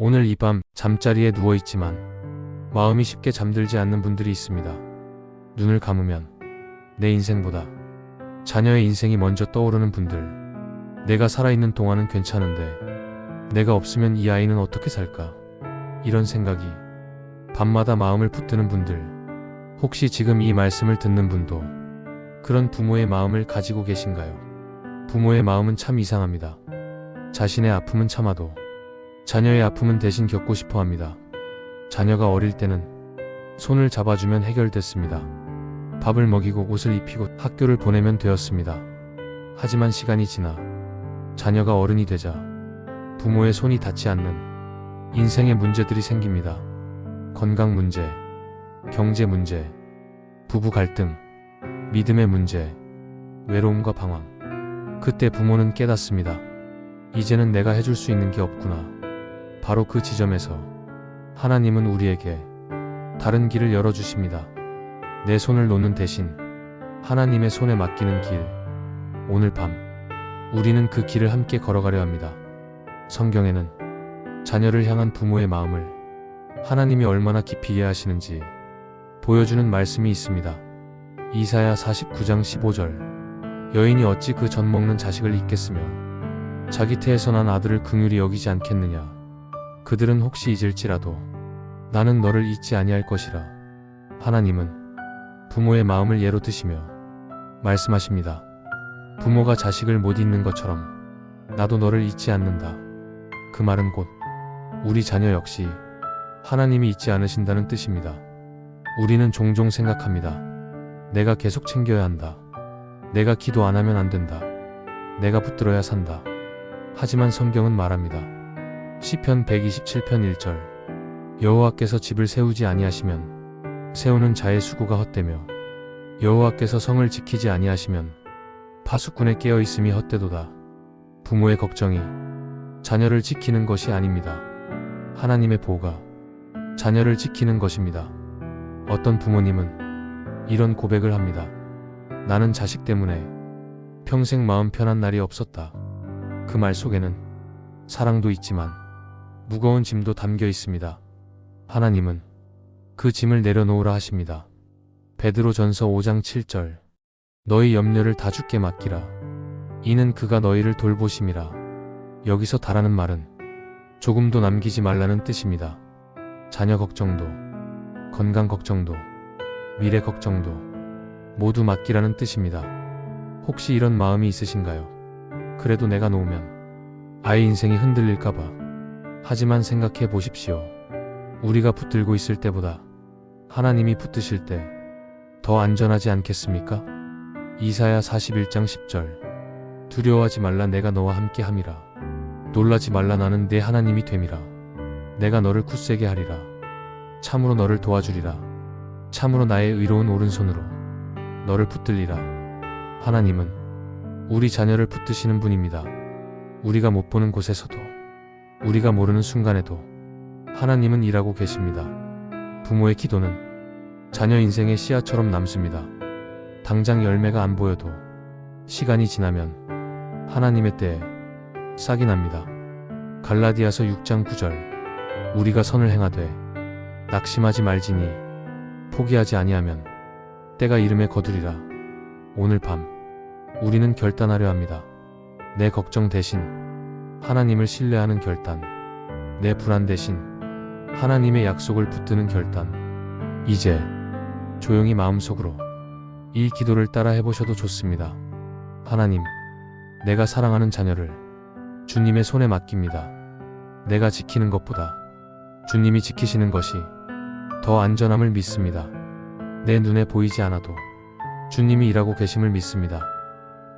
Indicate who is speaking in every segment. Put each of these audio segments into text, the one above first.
Speaker 1: 오늘 이 밤 잠자리에 누워있지만 마음이 쉽게 잠들지 않는 분들이 있습니다. 눈을 감으면 내 인생보다 자녀의 인생이 먼저 떠오르는 분들. 내가 살아있는 동안은 괜찮은데 내가 없으면 이 아이는 어떻게 살까? 이런 생각이 밤마다 마음을 붙드는 분들. 혹시 지금 이 말씀을 듣는 분도 그런 부모의 마음을 가지고 계신가요? 부모의 마음은 참 이상합니다. 자신의 아픔은 참아도 자녀의 아픔은 대신 겪고 싶어 합니다. 자녀가 어릴 때는 손을 잡아주면 해결됐습니다. 밥을 먹이고 옷을 입히고 학교를 보내면 되었습니다. 하지만 시간이 지나 자녀가 어른이 되자 부모의 손이 닿지 않는 인생의 문제들이 생깁니다. 건강 문제, 경제 문제, 부부 갈등, 믿음의 문제, 외로움과 방황. 그때 부모는 깨닫습니다. 이제는 내가 해줄 수 있는 게 없구나. 바로 그 지점에서 하나님은 우리에게 다른 길을 열어주십니다. 내 손을 놓는 대신 하나님의 손에 맡기는 길. 오늘 밤 우리는 그 길을 함께 걸어가려 합니다. 성경에는 자녀를 향한 부모의 마음을 하나님이 얼마나 깊이 이해하시는지 보여주는 말씀이 있습니다. 이사야 49장 15절. 여인이 어찌 그 젖 먹는 자식을 잊겠으며 자기 태에서 난 아들을 긍휼히 여기지 않겠느냐. 그들은 혹시 잊을지라도 나는 너를 잊지 아니할 것이라. 하나님은 부모의 마음을 예로 드시며 말씀하십니다. 부모가 자식을 못 잊는 것처럼 나도 너를 잊지 않는다. 그 말은 곧 우리 자녀 역시 하나님이 잊지 않으신다는 뜻입니다. 우리는 종종 생각합니다. 내가 계속 챙겨야 한다. 내가 기도 안 하면 안 된다. 내가 붙들어야 산다. 하지만 성경은 말합니다. 시편 127편 1절. 여호와께서 집을 세우지 아니하시면 세우는 자의 수고가 헛되며 여호와께서 성을 지키지 아니하시면 파수꾼의 깨어있음이 헛되도다. 부모의 걱정이 자녀를 지키는 것이 아닙니다. 하나님의 보호가 자녀를 지키는 것입니다. 어떤 부모님은 이런 고백을 합니다. 나는 자식 때문에 평생 마음 편한 날이 없었다. 그 말 속에는 사랑도 있지만 무거운 짐도 담겨 있습니다. 하나님은 그 짐을 내려놓으라 하십니다. 베드로전서 5장 7절. 너희 염려를 다 주께 맡기라. 이는 그가 너희를 돌보심이라. 여기서 다라는 말은 조금도 남기지 말라는 뜻입니다. 자녀 걱정도, 건강 걱정도, 미래 걱정도 모두 맡기라는 뜻입니다. 혹시 이런 마음이 있으신가요? 그래도 내가 놓으면 아이 인생이 흔들릴까봐. 하지만 생각해 보십시오. 우리가 붙들고 있을 때보다 하나님이 붙드실 때 더 안전하지 않겠습니까? 이사야 41장 10절. 두려워하지 말라. 내가 너와 함께 함이라. 놀라지 말라. 나는 네 하나님이 됨이라. 내가 너를 굳세게 하리라. 참으로 너를 도와주리라. 참으로 나의 의로운 오른손으로 너를 붙들리라. 하나님은 우리 자녀를 붙드시는 분입니다. 우리가 못 보는 곳에서도, 우리가 모르는 순간에도 하나님은 일하고 계십니다. 부모의 기도는 자녀 인생의 씨앗처럼 남습니다. 당장 열매가 안 보여도 시간이 지나면 하나님의 때에 싹이 납니다. 갈라디아서 6장 9절. 우리가 선을 행하되 낙심하지 말지니 포기하지 아니하면 때가 이름에 거두리라. 오늘 밤 우리는 결단하려 합니다. 내 걱정 대신 하나님을 신뢰하는 결단. 내 불안 대신 하나님의 약속을 붙드는 결단. 이제 조용히 마음속으로 이 기도를 따라 해보셔도 좋습니다. 하나님, 내가 사랑하는 자녀를 주님의 손에 맡깁니다. 내가 지키는 것보다 주님이 지키시는 것이 더 안전함을 믿습니다. 내 눈에 보이지 않아도 주님이 일하고 계심을 믿습니다.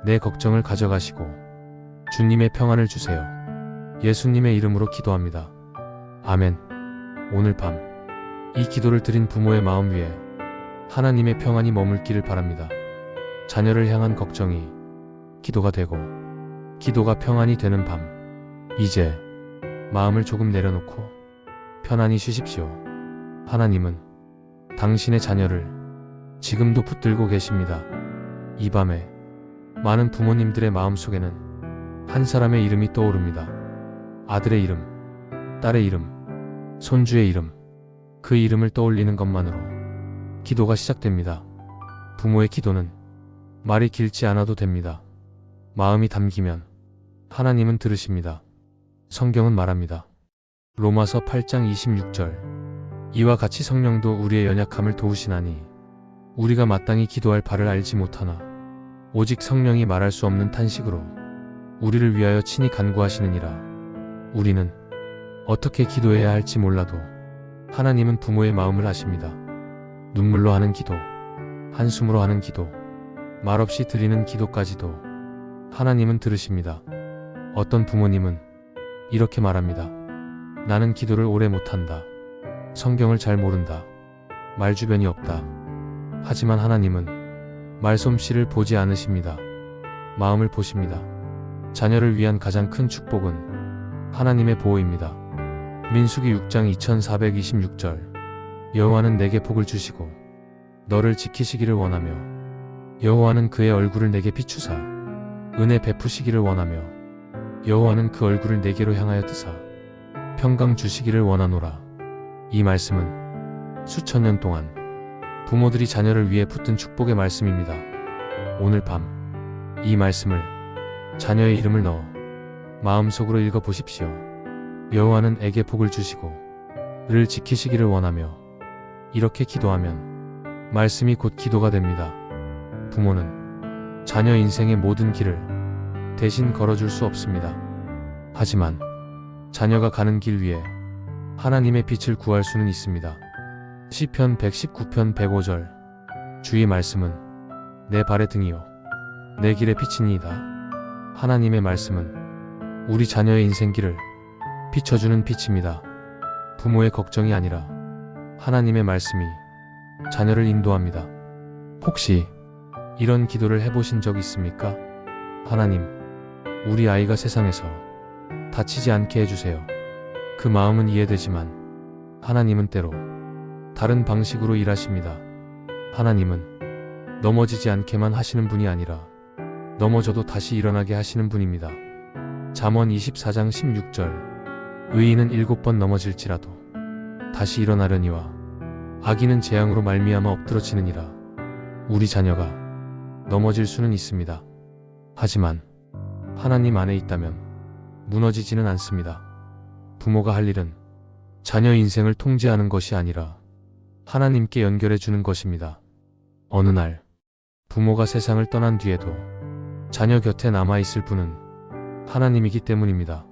Speaker 1: 내 걱정을 가져가시고 주님의 평안을 주세요. 예수님의 이름으로 기도합니다. 아멘. 오늘 밤 이 기도를 드린 부모의 마음 위에 하나님의 평안이 머물기를 바랍니다. 자녀를 향한 걱정이 기도가 되고 기도가 평안이 되는 밤. 이제 마음을 조금 내려놓고 편안히 쉬십시오. 하나님은 당신의 자녀를 지금도 붙들고 계십니다. 이 밤에 많은 부모님들의 마음속에는 한 사람의 이름이 떠오릅니다. 아들의 이름, 딸의 이름, 손주의 이름, 그 이름을 떠올리는 것만으로 기도가 시작됩니다. 부모의 기도는 말이 길지 않아도 됩니다. 마음이 담기면 하나님은 들으십니다. 성경은 말합니다. 로마서 8장 26절. 이와 같이 성령도 우리의 연약함을 도우시나니 우리가 마땅히 기도할 바를 알지 못하나 오직 성령이 말할 수 없는 탄식으로 우리를 위하여 친히 간구하시느니라. 우리는 어떻게 기도해야 할지 몰라도 하나님은 부모의 마음을 아십니다. 눈물로 하는 기도, 한숨으로 하는 기도, 말없이 드리는 기도까지도 하나님은 들으십니다. 어떤 부모님은 이렇게 말합니다. 나는 기도를 오래 못한다. 성경을 잘 모른다. 말주변이 없다. 하지만 하나님은 말솜씨를 보지 않으십니다. 마음을 보십니다. 자녀를 위한 가장 큰 축복은 하나님의 보호입니다. 민수기 6장 2426절. 여호와는 내게 복을 주시고 너를 지키시기를 원하며 여호와는 그의 얼굴을 내게 비추사 은혜 베푸시기를 원하며 여호와는 그 얼굴을 내게로 향하여 뜨사 평강 주시기를 원하노라. 이 말씀은 수천 년 동안 부모들이 자녀를 위해 붙든 축복의 말씀입니다. 오늘 밤 이 말씀을 자녀의 이름을 넣어 마음속으로 읽어보십시오. 여호와는 에게 복을 주시고 를 지키시기를 원하며 이렇게 기도하면 말씀이 곧 기도가 됩니다. 부모는 자녀 인생의 모든 길을 대신 걸어줄 수 없습니다. 하지만 자녀가 가는 길 위에 하나님의 빛을 구할 수는 있습니다. 시편 119편 105절. 주의 말씀은 내 발의 등이요 내 길의 빛이니이다. 하나님의 말씀은 우리 자녀의 인생길을 비춰주는 빛입니다. 부모의 걱정이 아니라 하나님의 말씀이 자녀를 인도합니다. 혹시 이런 기도를 해보신 적 있습니까? 하나님, 우리 아이가 세상에서 다치지 않게 해주세요. 그 마음은 이해되지만 하나님은 때로 다른 방식으로 일하십니다. 하나님은 넘어지지 않게만 하시는 분이 아니라 넘어져도 다시 일어나게 하시는 분입니다. 잠언 24장 16절. 의인은 7번 넘어질지라도 다시 일어나려니와 악인은 재앙으로 말미암아 엎드러지느니라. 우리 자녀가 넘어질 수는 있습니다. 하지만 하나님 안에 있다면 무너지지는 않습니다. 부모가 할 일은 자녀 인생을 통제하는 것이 아니라 하나님께 연결해 주는 것입니다. 어느 날 부모가 세상을 떠난 뒤에도 자녀 곁에 남아있을 분은 하나님이기 때문입니다.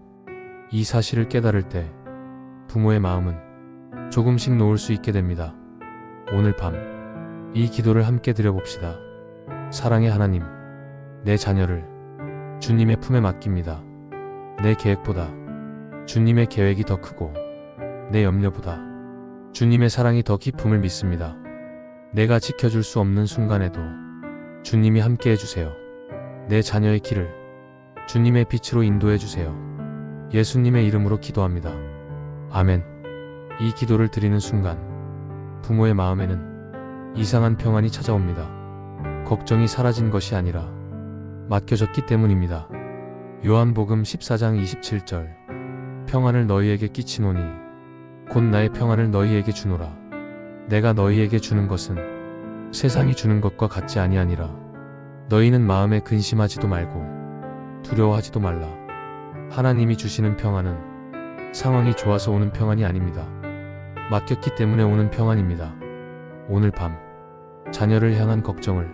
Speaker 1: 이 사실을 깨달을 때 부모의 마음은 조금씩 놓을 수 있게 됩니다. 오늘 밤 이 기도를 함께 드려봅시다. 사랑의 하나님, 내 자녀를 주님의 품에 맡깁니다. 내 계획보다 주님의 계획이 더 크고 내 염려보다 주님의 사랑이 더 깊음을 믿습니다. 내가 지켜줄 수 없는 순간에도 주님이 함께 해주세요. 내 자녀의 길을 주님의 빛으로 인도해 주세요. 예수님의 이름으로 기도합니다. 아멘. 이 기도를 드리는 순간 부모의 마음에는 이상한 평안이 찾아옵니다. 걱정이 사라진 것이 아니라 맡겨졌기 때문입니다. 요한복음 14장 27절. 평안을 너희에게 끼치노니 곧 나의 평안을 너희에게 주노라. 내가 너희에게 주는 것은 세상이 주는 것과 같지 아니하니라. 너희는 마음에 근심하지도 말고 두려워하지도 말라. 하나님이 주시는 평안은 상황이 좋아서 오는 평안이 아닙니다. 맡겼기 때문에 오는 평안입니다. 오늘 밤 자녀를 향한 걱정을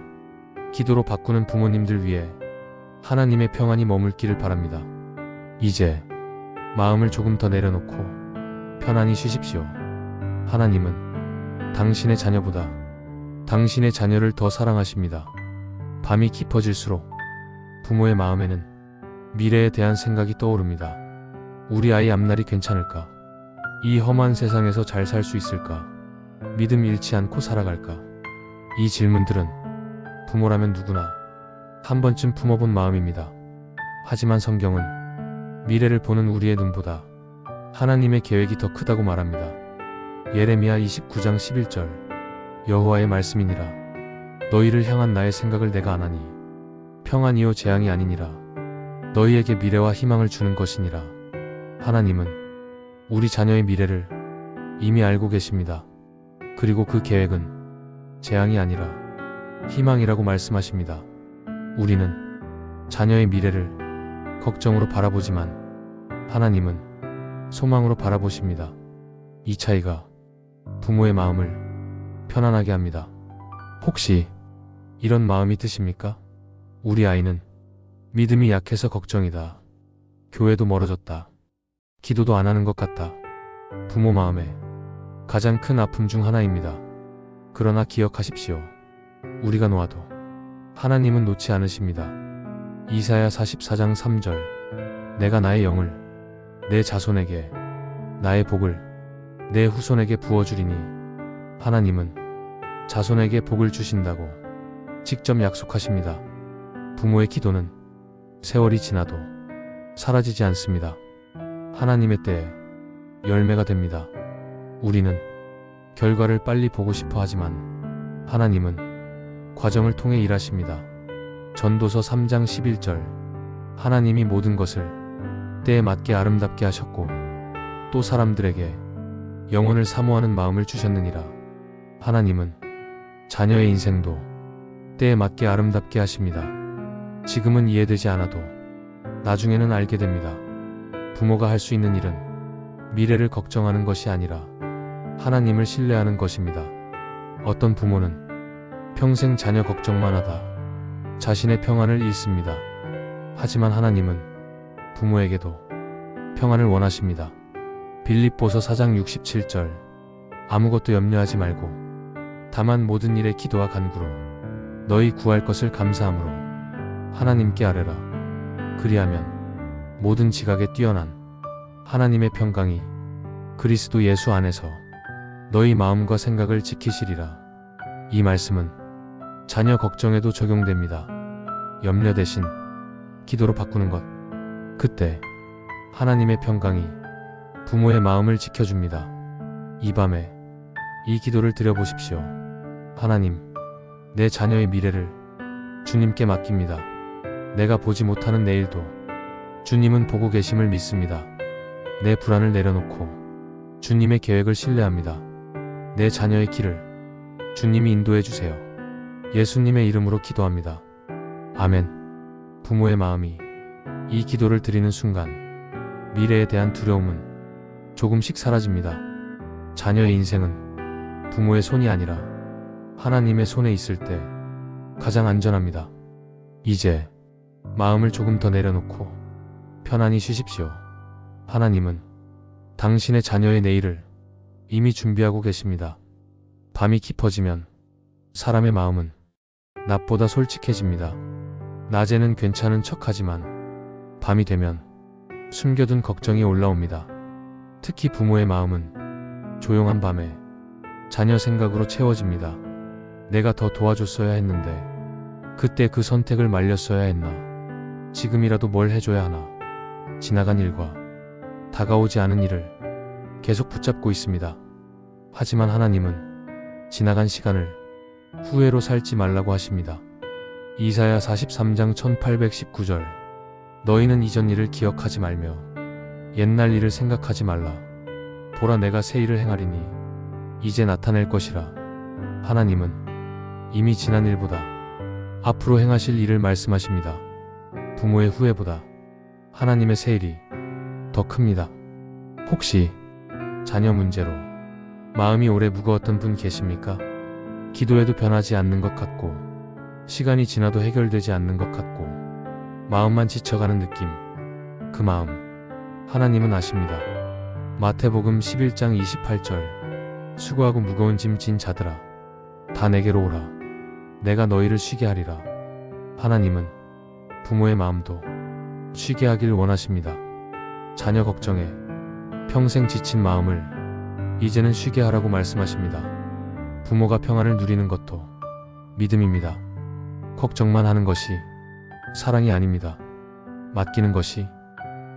Speaker 1: 기도로 바꾸는 부모님들 위해 하나님의 평안이 머물기를 바랍니다. 이제 마음을 조금 더 내려놓고 편안히 쉬십시오. 하나님은 당신의 자녀보다 당신의 자녀를 더 사랑하십니다. 밤이 깊어질수록 부모의 마음에는 미래에 대한 생각이 떠오릅니다. 우리 아이 앞날이 괜찮을까? 이 험한 세상에서 잘 살 수 있을까? 믿음 잃지 않고 살아갈까? 이 질문들은 부모라면 누구나 한 번쯤 품어본 마음입니다. 하지만 성경은 미래를 보는 우리의 눈보다 하나님의 계획이 더 크다고 말합니다. 예레미야 29장 11절. 여호와의 말씀이니라. 너희를 향한 나의 생각을 내가 아나니 평안이요 재앙이 아니니라. 너희에게 미래와 희망을 주는 것이니라. 하나님은 우리 자녀의 미래를 이미 알고 계십니다. 그리고 그 계획은 재앙이 아니라 희망이라고 말씀하십니다. 우리는 자녀의 미래를 걱정으로 바라보지만 하나님은 소망으로 바라보십니다. 이 차이가 부모의 마음을 편안하게 합니다. 혹시 이런 마음이 드십니까? 우리 아이는 믿음이 약해서 걱정이다. 교회도 멀어졌다. 기도도 안 하는 것 같다. 부모 마음에 가장 큰 아픔 중 하나입니다. 그러나 기억하십시오. 우리가 놓아도 하나님은 놓지 않으십니다. 이사야 44장 3절 내가 나의 영을 내 자손에게 나의 복을 내 후손에게 부어주리니 하나님은 자손에게 복을 주신다고 직접 약속하십니다. 부모의 기도는 세월이 지나도 사라지지 않습니다. 하나님의 때에 열매가 됩니다. 우리는 결과를 빨리 보고 싶어 하지만 하나님은 과정을 통해 일하십니다. 전도서 3장 11절 하나님이 모든 것을 때에 맞게 아름답게 하셨고 또 사람들에게 영혼을 사모하는 마음을 주셨느니라. 하나님은 자녀의 인생도 때에 맞게 아름답게 하십니다. 지금은 이해되지 않아도 나중에는 알게 됩니다. 부모가 할 수 있는 일은 미래를 걱정하는 것이 아니라 하나님을 신뢰하는 것입니다. 어떤 부모는 평생 자녀 걱정만 하다 자신의 평안을 잃습니다. 하지만 하나님은 부모에게도 평안을 원하십니다. 빌립보서 4장 67절 아무것도 염려하지 말고 다만 모든 일에 기도와 간구로 너희 구할 것을 감사함으로 하나님께 아뢰라. 그리하면 모든 지각에 뛰어난 하나님의 평강이 그리스도 예수 안에서 너희 마음과 생각을 지키시리라. 이 말씀은 자녀 걱정에도 적용됩니다. 염려 대신 기도로 바꾸는 것. 그때 하나님의 평강이 부모의 마음을 지켜줍니다. 이 밤에 이 기도를 드려보십시오. 하나님, 내 자녀의 미래를 주님께 맡깁니다. 내가 보지 못하는 내일도 주님은 보고 계심을 믿습니다. 내 불안을 내려놓고 주님의 계획을 신뢰합니다. 내 자녀의 길을 주님이 인도해 주세요. 예수님의 이름으로 기도합니다. 아멘. 부모의 마음이 이 기도를 드리는 순간 미래에 대한 두려움은 조금씩 사라집니다. 자녀의 인생은 부모의 손이 아니라 하나님의 손에 있을 때 가장 안전합니다. 이제 마음을 조금 더 내려놓고 편안히 쉬십시오. 하나님은 당신의 자녀의 내일을 이미 준비하고 계십니다. 밤이 깊어지면 사람의 마음은 낮보다 솔직해집니다. 낮에는 괜찮은 척하지만 밤이 되면 숨겨둔 걱정이 올라옵니다. 특히 부모의 마음은 조용한 밤에 자녀 생각으로 채워집니다. 내가 더 도와줬어야 했는데, 그때 그 선택을 말렸어야 했나, 지금이라도 뭘 해줘야 하나, 지나간 일과 다가오지 않은 일을 계속 붙잡고 있습니다. 하지만 하나님은 지나간 시간을 후회로 살지 말라고 하십니다. 이사야 43장 1819절 너희는 이전 일을 기억하지 말며 옛날 일을 생각하지 말라. 보라, 내가 새 일을 행하리니 이제 나타낼 것이라. 하나님은 이미 지난 일보다 앞으로 행하실 일을 말씀하십니다. 부모의 후회보다 하나님의 새 일이 더 큽니다. 혹시 자녀 문제로 마음이 오래 무거웠던 분 계십니까? 기도해도 변하지 않는 것 같고, 시간이 지나도 해결되지 않는 것 같고, 마음만 지쳐가는 느낌. 그 마음 하나님은 아십니다. 마태복음 11장 28절 수고하고 무거운 짐 진 자들아, 다 내게로 오라. 내가 너희를 쉬게 하리라. 하나님은 부모의 마음도 쉬게 하길 원하십니다. 자녀 걱정에 평생 지친 마음을 이제는 쉬게 하라고 말씀하십니다. 부모가 평안을 누리는 것도 믿음입니다. 걱정만 하는 것이 사랑이 아닙니다. 맡기는 것이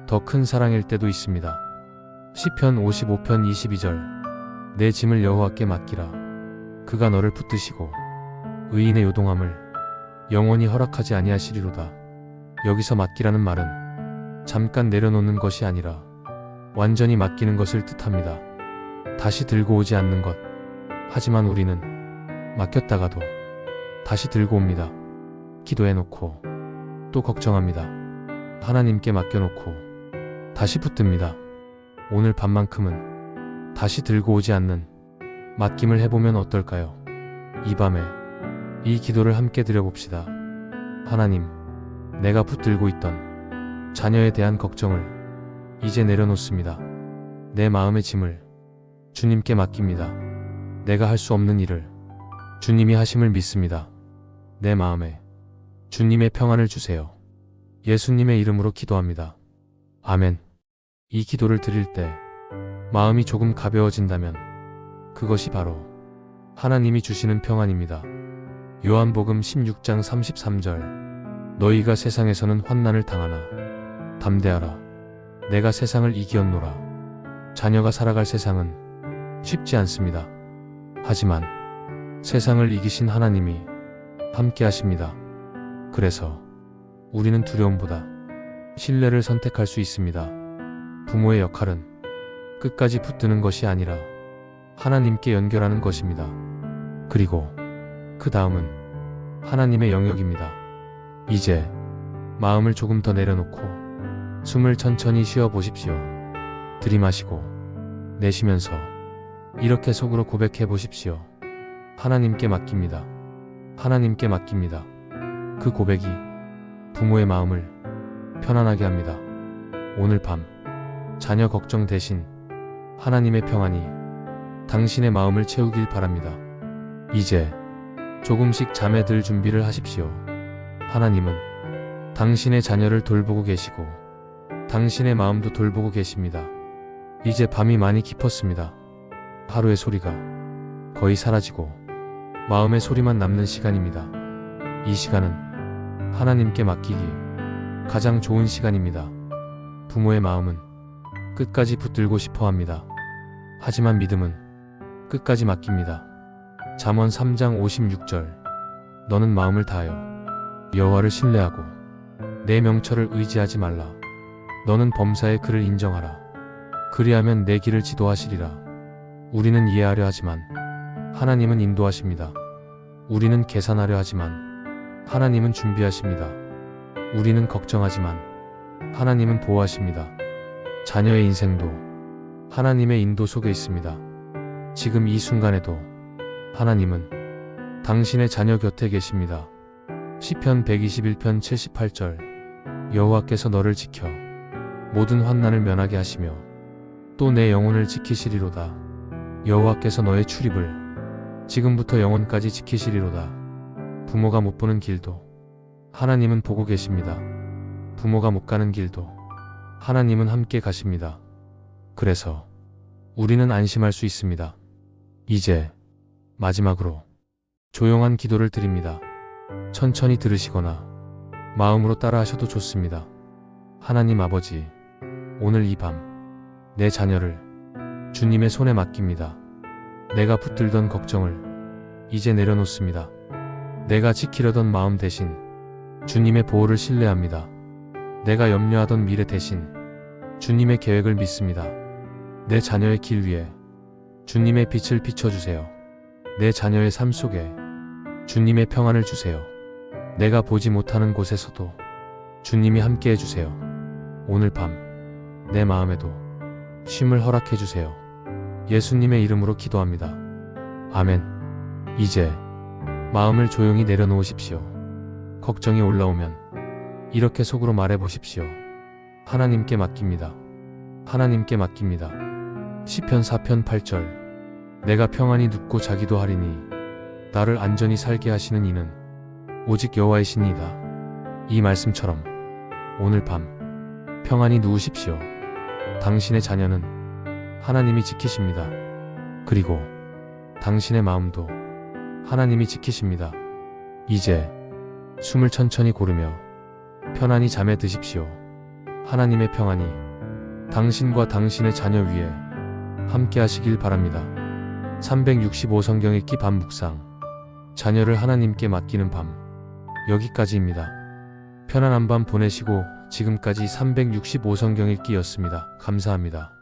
Speaker 1: 더 큰 사랑일 때도 있습니다. 시편 55편 22절 내 짐을 여호와께 맡기라. 그가 너를 붙드시고 의인의 요동함을 영원히 허락하지 아니하시리로다. 여기서 맡기라는 말은 잠깐 내려놓는 것이 아니라 완전히 맡기는 것을 뜻합니다. 다시 들고 오지 않는 것. 하지만 우리는 맡겼다가도 다시 들고 옵니다. 기도해놓고 또 걱정합니다. 하나님께 맡겨놓고 다시 붙듭니다. 오늘 밤만큼은 다시 들고 오지 않는 맡김을 해보면 어떨까요? 이 밤에 이 기도를 함께 드려봅시다. 하나님, 내가 붙들고 있던 자녀에 대한 걱정을 이제 내려놓습니다. 내 마음의 짐을 주님께 맡깁니다. 내가 할 수 없는 일을 주님이 하심을 믿습니다. 내 마음에 주님의 평안을 주세요. 예수님의 이름으로 기도합니다. 아멘. 이 기도를 드릴 때 마음이 조금 가벼워진다면 그것이 바로 하나님이 주시는 평안입니다. 요한복음 16장 33절 너희가 세상에서는 환난을 당하나 담대하라. 내가 세상을 이기었노라. 자녀가 살아갈 세상은 쉽지 않습니다. 하지만 세상을 이기신 하나님이 함께 하십니다. 그래서 우리는 두려움보다 신뢰를 선택할 수 있습니다. 부모의 역할은 끝까지 붙드는 것이 아니라 하나님께 연결하는 것입니다. 그리고 그 다음은 하나님의 영역입니다. 이제 마음을 조금 더 내려놓고 숨을 천천히 쉬어 보십시오. 들이마시고 내쉬면서 이렇게 속으로 고백해 보십시오. 하나님께 맡깁니다. 하나님께 맡깁니다. 그 고백이 부모의 마음을 편안하게 합니다. 오늘 밤 자녀 걱정 대신 하나님의 평안이 당신의 마음을 채우길 바랍니다. 이제 조금씩 잠에 들 준비를 하십시오. 하나님은 당신의 자녀를 돌보고 계시고 당신의 마음도 돌보고 계십니다. 이제 밤이 많이 깊었습니다. 하루의 소리가 거의 사라지고 마음의 소리만 남는 시간입니다. 이 시간은 하나님께 맡기기 가장 좋은 시간입니다. 부모의 마음은 끝까지 붙들고 싶어 합니다. 하지만 믿음은 끝까지 맡깁니다. 잠언 3장 56절 너는 마음을 다하여 여호와를 신뢰하고 내 명철을 의지하지 말라. 너는 범사의 그를 인정하라. 그리하면 내 길을 지도하시리라. 우리는 이해하려 하지만 하나님은 인도하십니다. 우리는 계산하려 하지만 하나님은 준비하십니다. 우리는 걱정하지만 하나님은 보호하십니다. 자녀의 인생도 하나님의 인도 속에 있습니다. 지금 이 순간에도 하나님은 당신의 자녀 곁에 계십니다. 시편 121편 78절 여호와께서 너를 지켜 모든 환난을 면하게 하시며 또 내 영혼을 지키시리로다. 여호와께서 너의 출입을 지금부터 영원까지 지키시리로다. 부모가 못 보는 길도 하나님은 보고 계십니다. 부모가 못 가는 길도 하나님은 함께 가십니다. 그래서 우리는 안심할 수 있습니다. 이제 마지막으로 조용한 기도를 드립니다. 천천히 들으시거나 마음으로 따라하셔도 좋습니다. 하나님 아버지, 오늘 이 밤 내 자녀를 주님의 손에 맡깁니다. 내가 붙들던 걱정을 이제 내려놓습니다. 내가 지키려던 마음 대신 주님의 보호를 신뢰합니다. 내가 염려하던 미래 대신 주님의 계획을 믿습니다. 내 자녀의 길 위에 주님의 빛을 비춰주세요. 내 자녀의 삶 속에 주님의 평안을 주세요. 내가 보지 못하는 곳에서도 주님이 함께 해주세요. 오늘 밤 내 마음에도 쉼을 허락해 주세요. 예수님의 이름으로 기도합니다. 아멘. 이제 마음을 조용히 내려놓으십시오. 걱정이 올라오면 이렇게 속으로 말해 보십시오. 하나님께 맡깁니다. 하나님께 맡깁니다. 시편 4편 8절 내가 평안히 눕고 자기도 하리니 나를 안전히 살게 하시는 이는 오직 여호와이시니이다. 이 말씀처럼 오늘 밤 평안히 누우십시오. 당신의 자녀는 하나님이 지키십니다. 그리고 당신의 마음도 하나님이 지키십니다. 이제 숨을 천천히 고르며 편안히 잠에 드십시오. 하나님의 평안이 당신과 당신의 자녀 위에 함께 하시길 바랍니다. 365 성경 읽기 밤 묵상 자녀를 하나님께 맡기는 밤 여기까지입니다. 편안한 밤 보내시고 지금까지 365 성경 읽기였습니다. 감사합니다.